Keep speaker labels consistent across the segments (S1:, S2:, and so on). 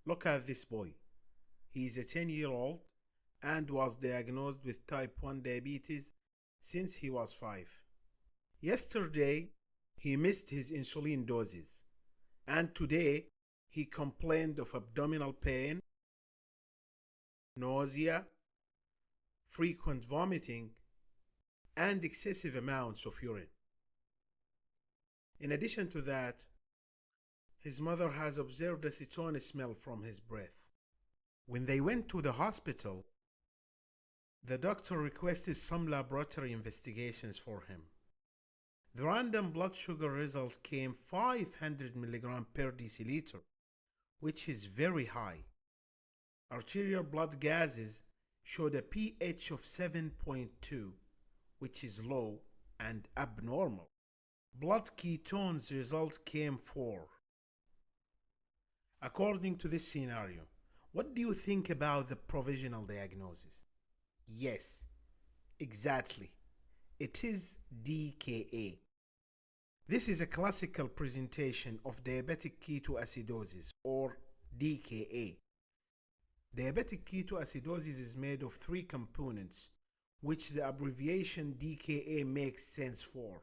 S1: Look at this boy. He's a 10-year-old and was diagnosed with type 1 diabetes since he was 5. Yesterday, he missed his insulin doses, and today he complained of abdominal pain, nausea, frequent vomiting, and excessive amounts of urine. In addition to that, his mother has observed a acetone smell from his breath. When they went to the hospital, the doctor requested some laboratory investigations for him. The random blood sugar results came 500 mg per deciliter, which is very high. Arterial blood gases showed a pH of 7.2, which is low and abnormal. Blood ketones results came 4. According to this scenario, what do you think about the provisional diagnosis? Yes, exactly. It is DKA. This is a classical presentation of diabetic ketoacidosis, or DKA. Diabetic ketoacidosis is made of 3 components, which the abbreviation DKA makes sense for.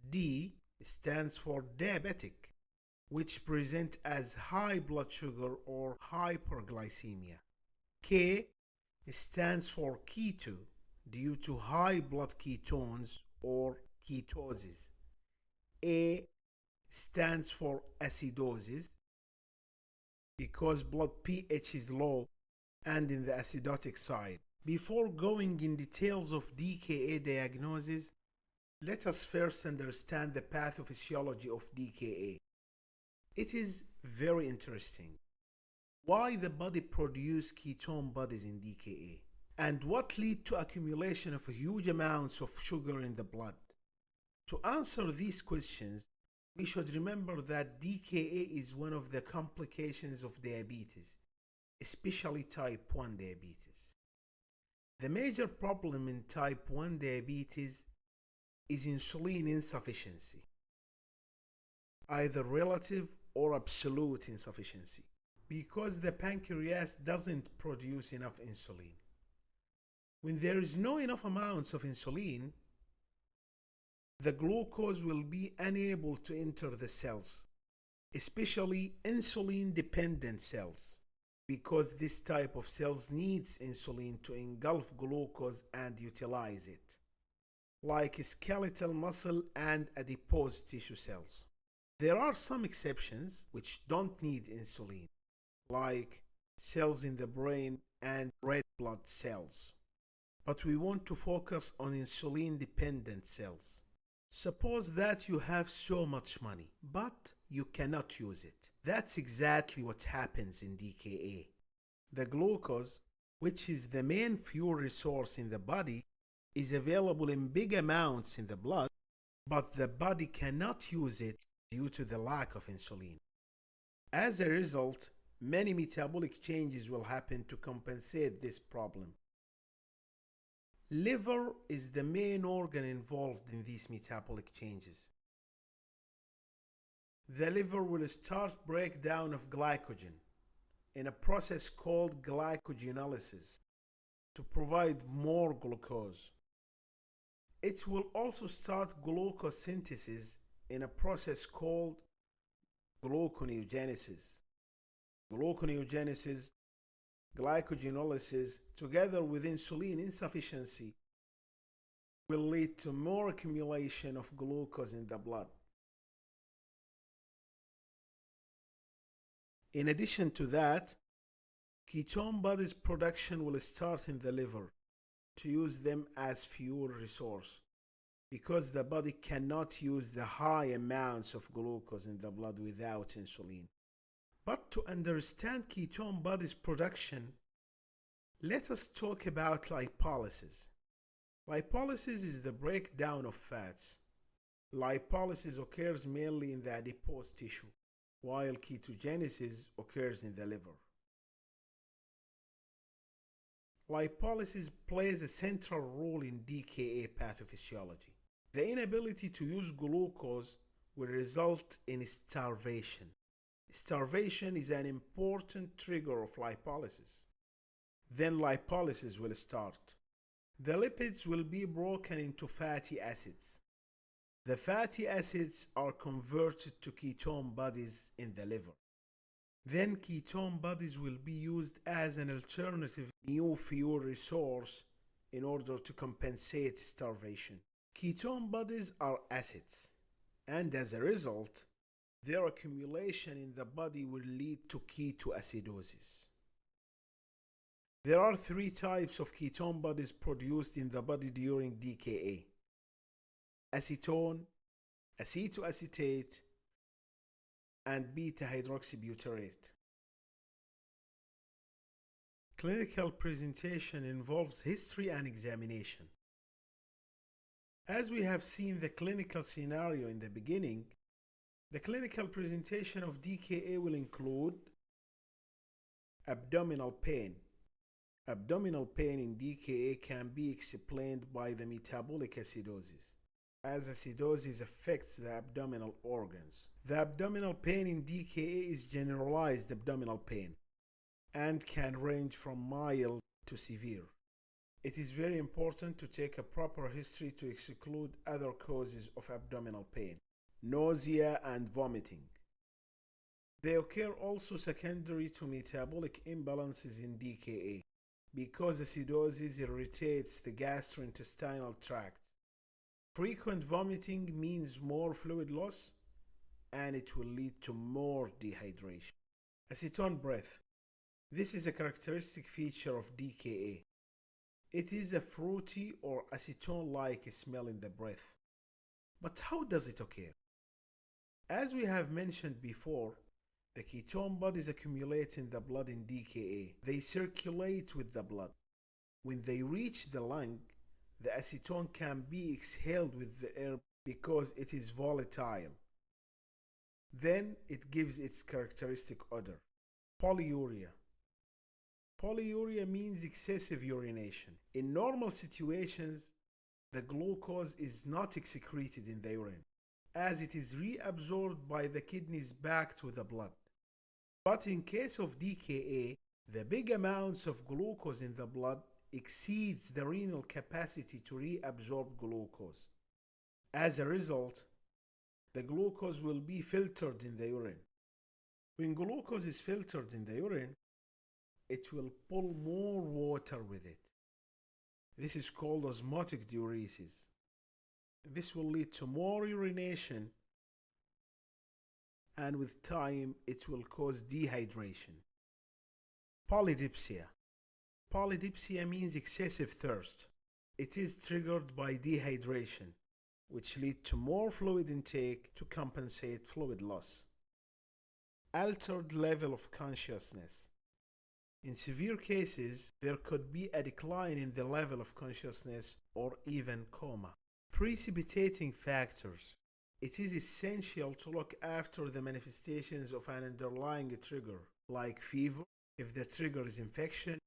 S1: D stands for diabetic, which present as high blood sugar or hyperglycemia. K stands for keto, due to high blood ketones or ketosis. A stands for acidosis, because blood pH is low and in the acidotic side. Before going in details of DKA diagnosis, let us first understand the pathophysiology of DKA. It is very interesting. Why the body produces ketone bodies in DKA? And what leads to accumulation of huge amounts of sugar in the blood? To answer these questions, we should remember that DKA is one of the complications of diabetes, especially type 1 diabetes. The major problem in type 1 diabetes is insulin insufficiency, either relative or absolute insufficiency, because the pancreas doesn't produce enough insulin. When there is no enough amounts of insulin, the glucose will be unable to enter the cells, especially insulin-dependent cells, because this type of cells needs insulin to engulf glucose and utilize it, like skeletal muscle and adipose tissue cells. There are some exceptions which don't need insulin, like cells in the brain and red blood cells. But we want to focus on insulin-dependent cells. Suppose that you have so much money, but you cannot use it. That's exactly what happens in DKA. The glucose, which is the main fuel resource in the body, is available in big amounts in the blood, but the body cannot use it due to the lack of insulin. As a result, many metabolic changes will happen to compensate this problem. Liver is the main organ involved in these metabolic changes. The liver will start breakdown of glycogen in a process called glycogenolysis to provide more glucose. It will also start glucose synthesis in a process called gluconeogenesis. Gluconeogenesis, glycogenolysis, together with insulin insufficiency, will lead to more accumulation of glucose in the blood. In addition to that, ketone bodies production will start in the liver to use them as fuel resource, because the body cannot use the high amounts of glucose in the blood without insulin. But to understand ketone bodies production, let us talk about lipolysis. Lipolysis is the breakdown of fats. Lipolysis occurs mainly in the adipose tissue, while ketogenesis occurs in the liver. Lipolysis plays a central role in DKA pathophysiology. The inability to use glucose will result in starvation, Starvation is an important trigger of lipolysis. Then lipolysis will start. The lipids will be broken into fatty acids. The fatty acids are converted to ketone bodies in the liver. Then ketone bodies will be used as an alternative new fuel resource in order to compensate starvation. Ketone bodies are acids, and as a result, their accumulation in the body will lead to ketoacidosis. There are three types of ketone bodies produced in the body during DKA: acetone, acetoacetate, and beta-hydroxybutyrate. Clinical presentation involves history and examination. As we have seen the clinical scenario in the beginning, the clinical presentation of DKA will include abdominal pain. Abdominal pain in DKA can be explained by the metabolic acidosis, as acidosis affects the abdominal organs. The abdominal pain in DKA is generalized abdominal pain and can range from mild to severe. It is very important to take a proper history to exclude other causes of abdominal pain, nausea and vomiting. They occur also secondary to metabolic imbalances in DKA because acidosis irritates the gastrointestinal tract. Frequent vomiting means more fluid loss, and it will lead to more dehydration. Acetone breath. This is a characteristic feature of DKA. It is a fruity or acetone-like smell in the breath. But how does it occur? As we have mentioned before, the ketone bodies accumulate in the blood in DKA. They circulate with the blood. When they reach the lung, the acetone can be exhaled with the air because it is volatile. Then it gives its characteristic odor. Polyuria. Polyuria means excessive urination. In normal situations, the glucose is not excreted in the urine, as it is reabsorbed by the kidneys back to the blood. But in case of DKA, the big amounts of glucose in the blood exceeds the renal capacity to reabsorb glucose. As a result, the glucose will be filtered in the urine. When glucose is filtered in the urine, it will pull more water with it. This is called osmotic diuresis. This will lead to more urination, and with time it will cause dehydration. Polydipsia. Polydipsia means excessive thirst. It is triggered by dehydration, which leads to more fluid intake to compensate fluid loss. Altered level of consciousness. In severe cases, there could be a decline in the level of consciousness or even coma. Precipitating factors. It is essential to look after the manifestations of an underlying trigger, like fever if the trigger is infection,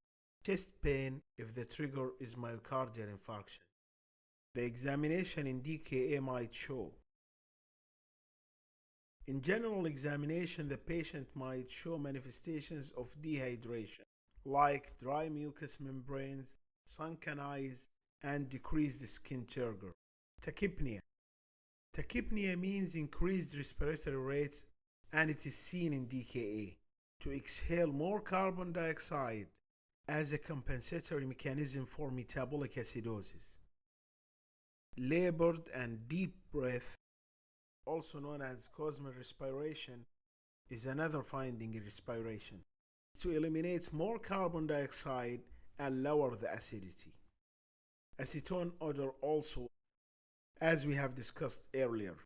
S1: chest pain if the trigger is myocardial infarction. The examination in DKA might show. In general examination, the patient might show manifestations of dehydration, like dry mucous membranes, sunken eyes, and decreased skin turgor. Tachypnea. Tachypnea means increased respiratory rates, and it is seen in DKA to exhale more carbon dioxide as a compensatory mechanism for metabolic acidosis. Labored and deep breath, also known as cosmal respiration, is another finding in respiration to eliminate more carbon dioxide and lower the acidity. Acetone odor also, as we have discussed earlier.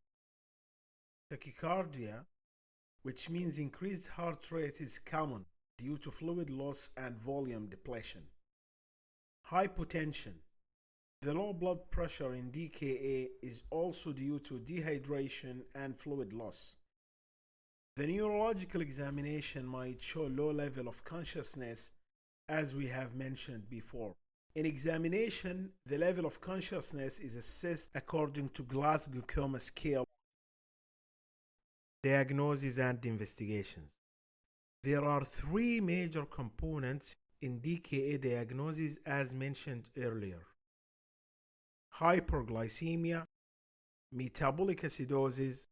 S1: Tachycardia, which means increased heart rate, is common due to fluid loss and volume depletion. Hypotension. The low blood pressure in DKA is also due to dehydration and fluid loss. The neurological examination might show low level of consciousness, as we have mentioned before. In examination, the level of consciousness is assessed according to Glasgow Coma Scale Diagnosis and investigations. There are three major components in DKA diagnosis as mentioned earlier: hyperglycemia, metabolic acidosis,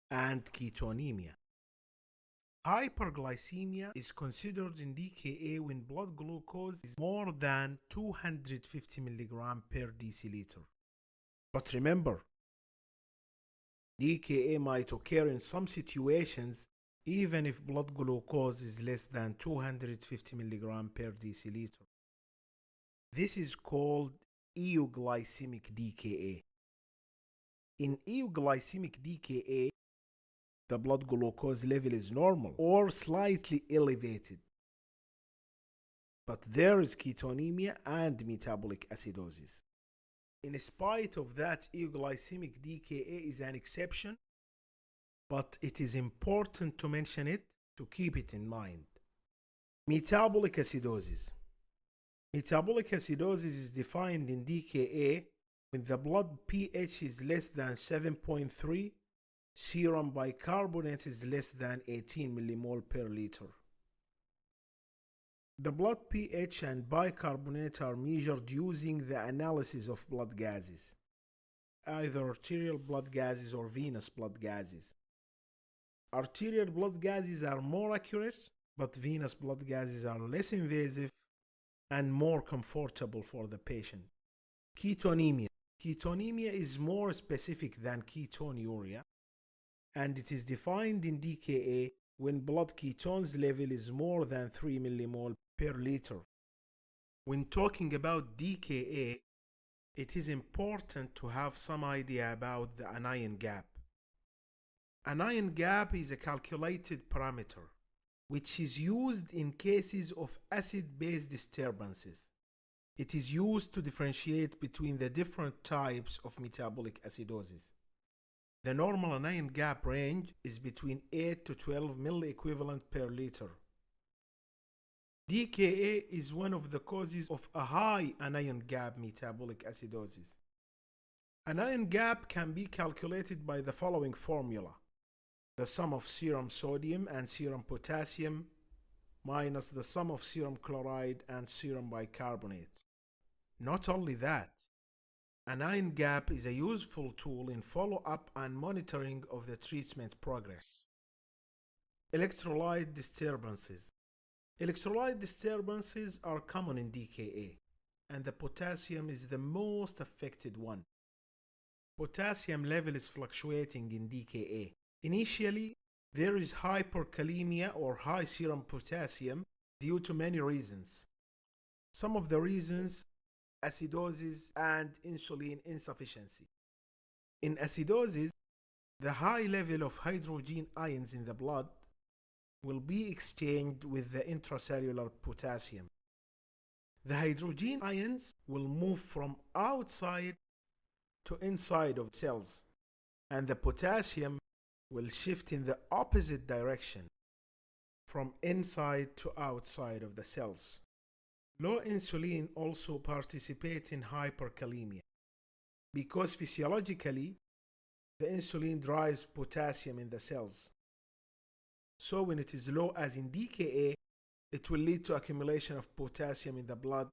S1: and ketonemia. Hyperglycemia is considered in DKA when blood glucose is more than 250 mg per deciliter. But remember, DKA might occur in some situations even if blood glucose is less than 250 mg per deciliter. This is called euglycemic DKA. In euglycemic DKA, the blood glucose level is normal or slightly elevated. But there is ketonemia and metabolic acidosis. In spite of that, euglycemic DKA is an exception, but it is important to mention it to keep it in mind. Metabolic acidosis. Metabolic acidosis is defined in DKA when the blood pH is less than 7.3, serum bicarbonate is less than 18 millimole per liter. The blood pH and bicarbonate are measured using the analysis of blood gases, either arterial blood gases or venous blood gases. Arterial blood gases are more accurate, but venous blood gases are less invasive and more comfortable for the patient. Ketonemia. Ketonemia is more specific than ketonuria, and it is defined in DKA when blood ketones level is more than 3 millimole per liter. When talking about DKA, it is important to have some idea about the anion gap. Anion gap is a calculated parameter which is used in cases of acid-base disturbances. It is used to differentiate between the different types of metabolic acidosis. The normal anion gap range is between 8 to 12 milliequivalent per liter. DKA is one of the causes of a high anion gap metabolic acidosis. Anion gap can be calculated by the following formula: the sum of serum sodium and serum potassium minus the sum of serum chloride and serum bicarbonate. Not only that, anion gap is a useful tool in follow-up and monitoring of the treatment progress. Electrolyte disturbances. Electrolyte disturbances are common in DKA, and the potassium is the most affected one. Potassium level is fluctuating in DKA. Initially, there is hyperkalemia or high serum potassium due to many reasons. Some of the reasons: acidosis and insulin insufficiency. In acidosis, the high level of hydrogen ions in the blood will be exchanged with the intracellular potassium. The hydrogen ions will move from outside to inside of cells, and the potassium will shift in the opposite direction, from inside to outside of the cells. Low insulin also participates in hyperkalemia because physiologically the insulin drives potassium in the cells. So when it is low, as in DKA, it will lead to accumulation of potassium in the blood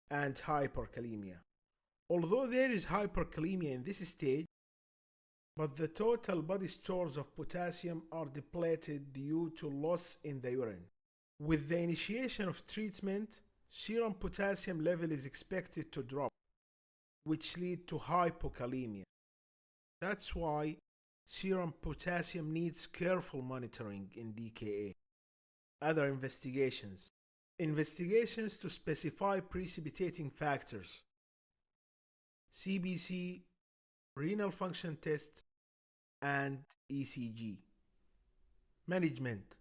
S1: and hyperkalemia. Although there is hyperkalemia in this stage, but the total body stores of potassium are depleted due to loss in the urine. With the initiation of treatment, serum potassium level is expected to drop, which lead to hypokalemia. That's why serum potassium needs careful monitoring in DKA. Other investigations. Investigations to specify precipitating factors. CBC, renal function test, and ECG. Management.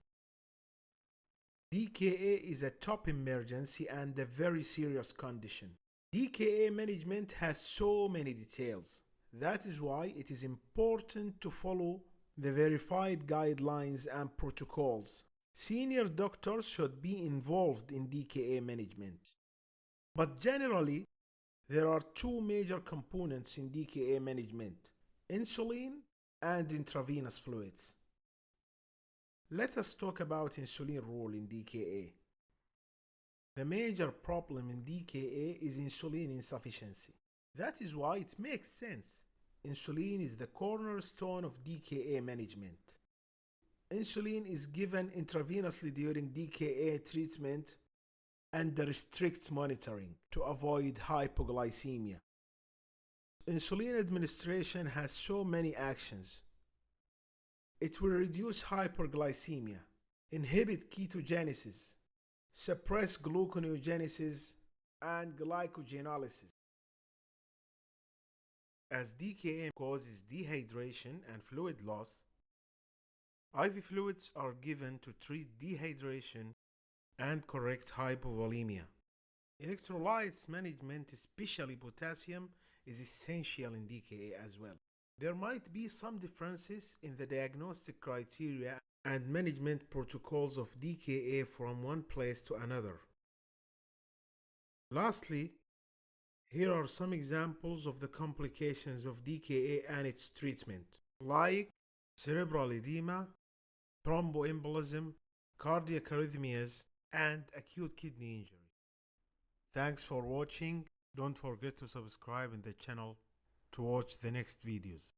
S1: DKA is a top emergency and a very serious condition. DKA management has so many details. That is why it is important to follow the verified guidelines and protocols. Senior doctors should be involved in DKA management. But generally, there are two major components in DKA management: insulin and intravenous fluids. Let us talk about insulin role in DKA. The major problem in DKA is insulin insufficiency. That is why it makes sense. Insulin is the cornerstone of DKA management. Insulin is given intravenously during DKA treatment under strict monitoring to avoid hypoglycemia. Insulin administration has so many actions. It will reduce hyperglycemia, inhibit ketogenesis, suppress gluconeogenesis, and glycogenolysis. As DKA causes dehydration and fluid loss, IV fluids are given to treat dehydration and correct hypovolemia. Electrolytes management, especially potassium, is essential in DKA as well. There might be some differences in the diagnostic criteria and management protocols of DKA from one place to another. Lastly, here are some examples of the complications of DKA and its treatment, like cerebral edema, thromboembolism, cardiac arrhythmias, and acute kidney injury. Thanks for watching. Don't forget to subscribe in the channel to watch the next videos.